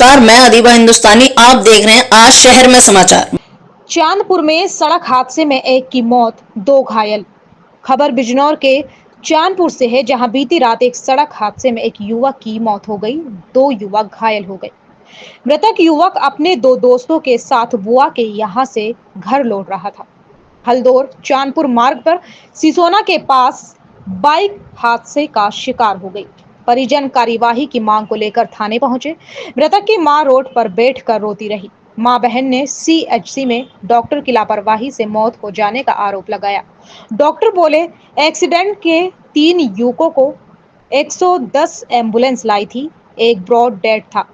नमस्कार, मैं अदीबा हिंदुस्तानी। आप देख रहे हैं आज शहर में समाचार। चांदपुर में सड़क हादसे में एक की मौत, 2 घायल। खबर बिजनौर के चांदपुर से है, जहां बीती रात एक सड़क हादसे में एक युवक की मौत हो गई, 2 युवक घायल हो गए। मृतक युवक अपने 2 दोस्तों के साथ बुआ के यहां से घर लौट रहा था। हल्दौर चांदपुर मार्ग पर सिसोना के पास बाइक हादसे का शिकार हो गई। परिजन कार्यवाही की मांग को लेकर थाने पहुंचे। मृतक की मां रोड पर बैठकर रोती रही। मां बहन ने सीएचसी में डॉक्टर की लापरवाही से मौत हो जाने का आरोप लगाया। डॉक्टर बोले, एक्सीडेंट के 3 युवकों को 110 एम्बुलेंस लाई थी, एक ब्रॉड डेड था।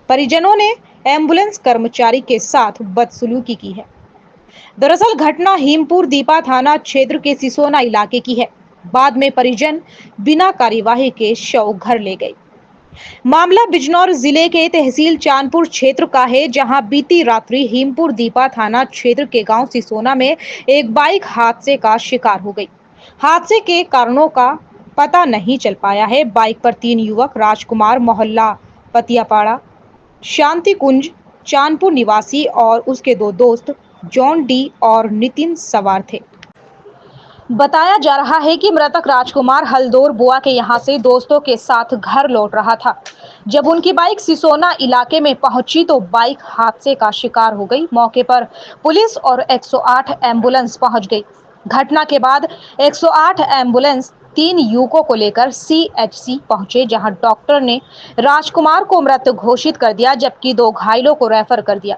परिजनों ने एम्बुलेंस कर्मचारी के साथ बदसलूकी की है। दरअसल घटना हिमपुर दीपा थाना क्षेत्र के सिसोना इलाके की है। बाद में परिजन बिना कार्यवाही के शव घर ले गए। मामला बिजनौर जिले के तहसील चांदपुर क्षेत्र का है, जहां बीती रात्रि हिमपुर दीपा थाना क्षेत्र के गांव सिसोना में एक बाइक हादसे का शिकार हो गई। हादसे के कारणों का पता नहीं चल पाया है। बाइक पर 3 युवक राजकुमार मोहल्ला पतियापाड़ा शांति कुंज चांदपुर निवासी और उसके 2 दोस्त जॉन डी और नितिन सवार थे। बताया जा रहा है कि मृतक राजकुमार हल्दौर बुआ के यहां से दोस्तों के साथ घर लौट रहा था। जब उनकी बाइक सिसोना इलाके में पहुंची तो बाइक हादसे का शिकार हो गई। मौके पर पुलिस और 108 एम्बुलेंस पहुंच गई। घटना के बाद 108 एम्बुलेंस 3 युवकों को लेकर सीएचसी पहुंचे, जहां डॉक्टर ने राजकुमार को मृत घोषित कर दिया, जबकि 2 घायलों को रेफर कर दिया।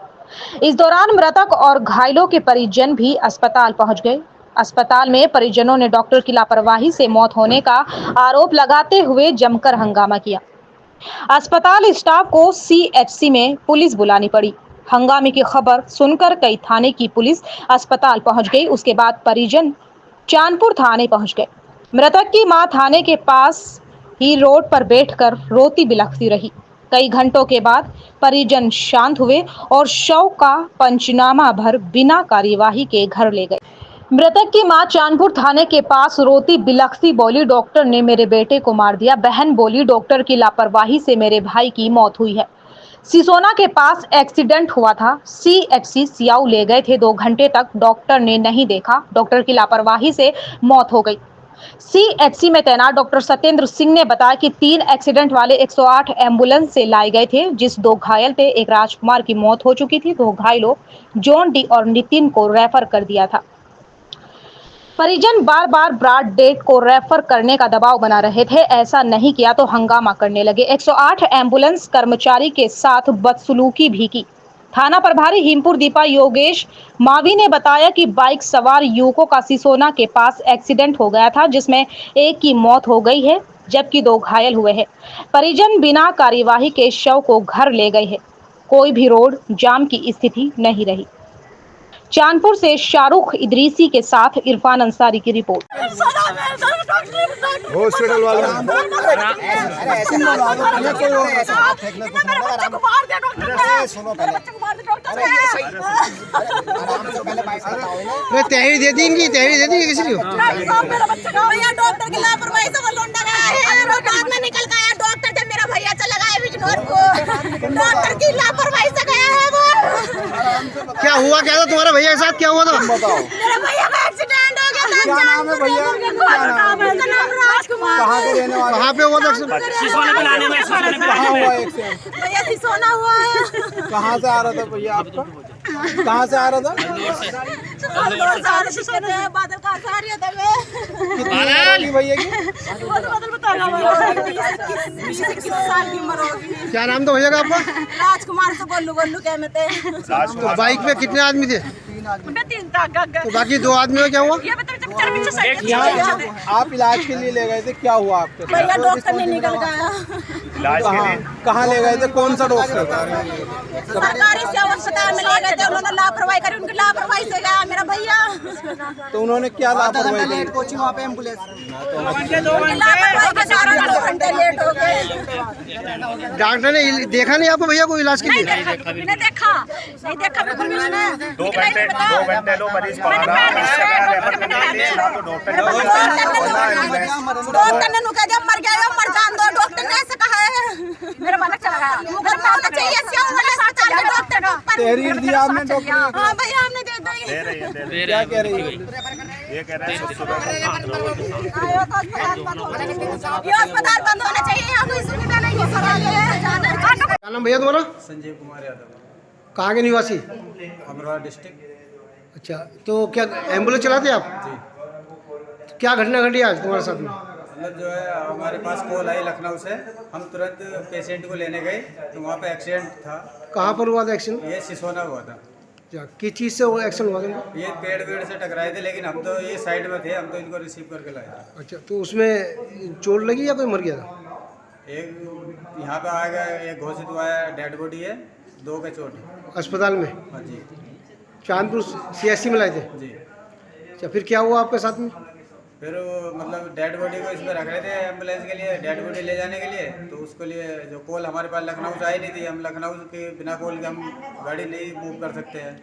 इस दौरान मृतक और घायलों के परिजन भी अस्पताल पहुंच गए। अस्पताल में परिजनों ने डॉक्टर की लापरवाही से मौत होने का आरोप लगाते हुए जमकर हंगामा किया। अस्पताल स्टाफ को सीएचसी में पुलिस बुलानी पड़ी। हंगामे की खबर सुनकर कई थाने की पुलिस अस्पताल पहुंच गई। उसके बाद परिजन चांदपुर थाने पहुंच गए। मृतक की मां थाने के पास ही रोड पर बैठकर रोती बिलखती रही। कई घंटों के बाद परिजन शांत हुए और शव का पंचनामा भर बिना कार्यवाही के घर ले गए। मृतक की मां चांदपुर थाने के पास रोती बिलखती बोली, डॉक्टर ने मेरे बेटे को मार दिया। बहन बोली, डॉक्टर की लापरवाही से मेरे भाई की मौत हुई है। सिसोना के पास एक्सीडेंट हुआ था। सीएचसी सियाऊ ले गए थे। 2 घंटे तक डॉक्टर ने नहीं देखा। डॉक्टर की लापरवाही से मौत हो गई। सीएचसी में तैनात डॉक्टर सत्येंद्र सिंह ने बताया कि 3 एक्सीडेंट वाले 108 एम्बुलेंस से लाए गए थे, जिस 2 घायल थे। एक राजकुमार की मौत हो चुकी थी। 2 घायलों जॉन डी और नितिन को रेफर कर दिया था। परिजन बार बार ब्रॉड डेड को रेफर करने का दबाव बना रहे थे। ऐसा नहीं किया तो हंगामा करने लगे। 108 एम्बुलेंस कर्मचारी के साथ बदसलूकी भी की। थाना प्रभारी हिमपुर दीपा योगेश मावी ने बताया कि बाइक सवार युवकों का सिसोना के पास एक्सीडेंट हो गया था, जिसमें एक की मौत हो गई है, जबकि 2 घायल हुए हैं। परिजन बिना कार्यवाही के शव को घर ले गए हैं। कोई भी रोड जाम की स्थिति नहीं रही। चांदपुर से शाहरुख इदरीसी के साथ इरफान अंसारी की रिपोर्ट। हॉस्पिटल वाला तहरीर दे देंगी किसी को। डॉक्टर की लापरवाही से वो लौंडा गया है। बाद में निकल गया डॉक्टर, जब मेरा भैया चला गया बिजनौर को, डॉक्टर की लापरवाही से गया है वो। क्या हुआ, क्या था तुम्हारे भैया के साथ, क्या हुआ था? बताओ। मेरा भैया का एक्सीडेंट हो गया था। क्या नाम है भैया? उसका नाम राजकुमार। कहाँ के रहने वाले? कहाँ पे हुआ था एक्सीडेंट? सिसोना पे लाने में कहाँ हुआ एक्सीडेंट? भैया सिसोना हुआ है। कहाँ से आ रहा था भैया आपका? कहाँ से आ रहा था? बादल कहाँ से आ रही है? कितनी उम्र होगी भैया की? बादल बता रहा है 20 साल की उम्र होगी। क्या नाम था भैया का आपका? राजकुमार से गोलू कहते हैं। तो बाइक में कितने आदमी थे? 3 था। तो बाकी 2 आदमी में क्या हुआ? यहाँ आप इलाज के लिए ले गए थे, क्या हुआ आपके? भैया डॉक्टर ने निकल गया। कहाँ ले गए थे, कौन सा डॉक्टर? सरकारी सेवा अस्पताल में ले गए थे। उन्होंने लापरवाही करी, उनकी लापरवाही से गया मेरा भैया। तो उन्होंने क्या लापरवाही करी? कोचिंग वहाँ पे एम्बुलेंस लापरवाही के कारण 2 घंटे लेट हो गए। डॉक्टर ने देखा नहीं आपको भैया को इलाज के लिए? नहीं देखा बिल्कुल भी मैंने। 2 घंटे लो मरीज पड़ा डॉक्टर ने नुका जब मर गया मर जान दो। डॉक्टर ने ऐसे कहा है। मेरा बालक चला गया। मुकदमा होना चाहिए। तहरीर दिया आपने डॉक्टर हाँ भैया हमने दे दी दे रही है, दे रही क्या कह रही है? है। ये कह रहे हैं सुबह को ये अस्पताल बंद होना चाहिए, यहाँ कोई सुविधा नहीं है। क्या नाम भैया तुम्हारा? संजय कुमार यादव, कहाँ के निवासी? अमरोहा डिस्ट्रिक्ट। अच्छा, तो क्या एम्बुलेंस चलाते आप? जी, क्या घटना घटी आज तुम्हारे साथ में? मतलब जो है हमारे पास कॉल आई लखनऊ से, हम तुरंत पेशेंट को लेने गए तो वहाँ पे एक्सीडेंट था। कहाँ पर हुआ था एक्सीडेंट? ये सिसोना हुआ था। अच्छा, किस चीज़ से वो एक्सीडेंट हुआ था? ये पेड़ से टकराए थे, लेकिन हम तो ये साइड में थे, हम तो इनको रिसीव करके लाए थे। अच्छा, तो उसमें चोट लगी या कोई मर गया था? एक यहाँ पे आ गया, एक घोषित हुआ है डेड बॉडी है, 2 के चोट है। अस्पताल में हाँ जी चांदपुर CSC में लाए थे? जी। अच्छा, फिर क्या हुआ आपके साथ में? फिर वो मतलब डेड बॉडी को इसमें रख रहे थे एम्बुलेंस के लिए, डेड बॉडी ले जाने के लिए। तो उसके लिए जो कॉल हमारे पास लखनऊ से आई नहीं थी, हम लखनऊ के बिना कॉल के हम गाड़ी नहीं मूव कर सकते हैं,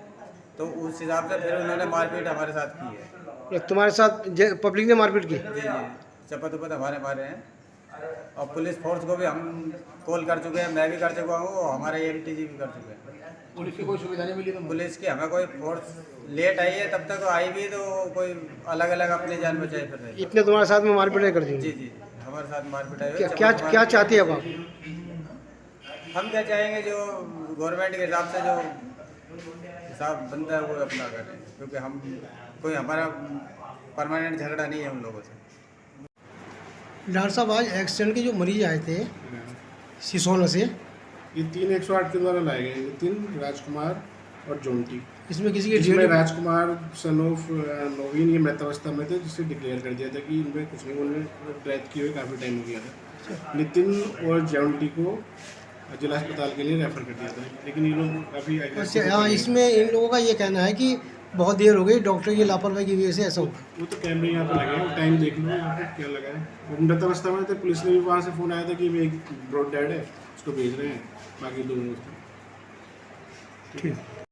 तो उस हिसाब से फिर उन्होंने मारपीट हमारे साथ की है। या तुम्हारे साथ पब्लिक ने मारपीट की? जी जी, चपत उपत हमारे मारे हैं। और पुलिस फोर्स को भी हम कॉल कर चुके हैं, मैं भी कर चुका हूँ और हमारे MTG भी कर चुके हैं। पुलिस की कोई सुविधा नहीं मिली? पुलिस की हमें कोई फोर्स लेट आई है, तब तक आई भी तो कोई अलग अलग अपनी जान बचाई फिर रही। इतने तुम्हारे साथ में मारपीट कर दी? जी जी, हमारे साथ मारपीट आई क्या हुई। क्या क्या चाहती है अब आप? हम क्या चाहेंगे, जो गवर्नमेंट के हिसाब से जो हिसाब बनता है वो अपना करें, क्योंकि हम कोई हमारा परमानेंट झगड़ा नहीं है उन लोगों से। डॉक्टर साहब, आज एक्सीडेंट के जो मरीज आए थे सिसोना से, ये 3 108 के द्वारा लाए गए, 3 राजकुमार और जोंटी। इसमें किसी की इसमें डेट? राजकुमार सन ऑफ नवीन ये मृतावस्था में थे, जिससे डिक्लेयर कर दिया था कि इनमें कुछ नहीं, उन्होंने डेथ की हुई काफ़ी टाइम हो गया था। नितिन और जोंटी को जिला अस्पताल के लिए रेफर कर दिया था, लेकिन ये लोग काफ़ी अच्छा, हाँ, इसमें इन लोगों का ये कहना है कि बहुत देर हो गई, डॉक्टर की लापरवाही की वजह से ऐसा हुआ। वो तो कैमरे यहाँ पे लगे हैं, टाइम देख लो यहाँ पे क्या लगा है। वो मृतावस्था में थे, पुलिस ने भी वहाँ से फ़ोन आया था कि एक ब्रॉड डेड है, उसको भेज रहे हैं, बाकी 2 ठीक।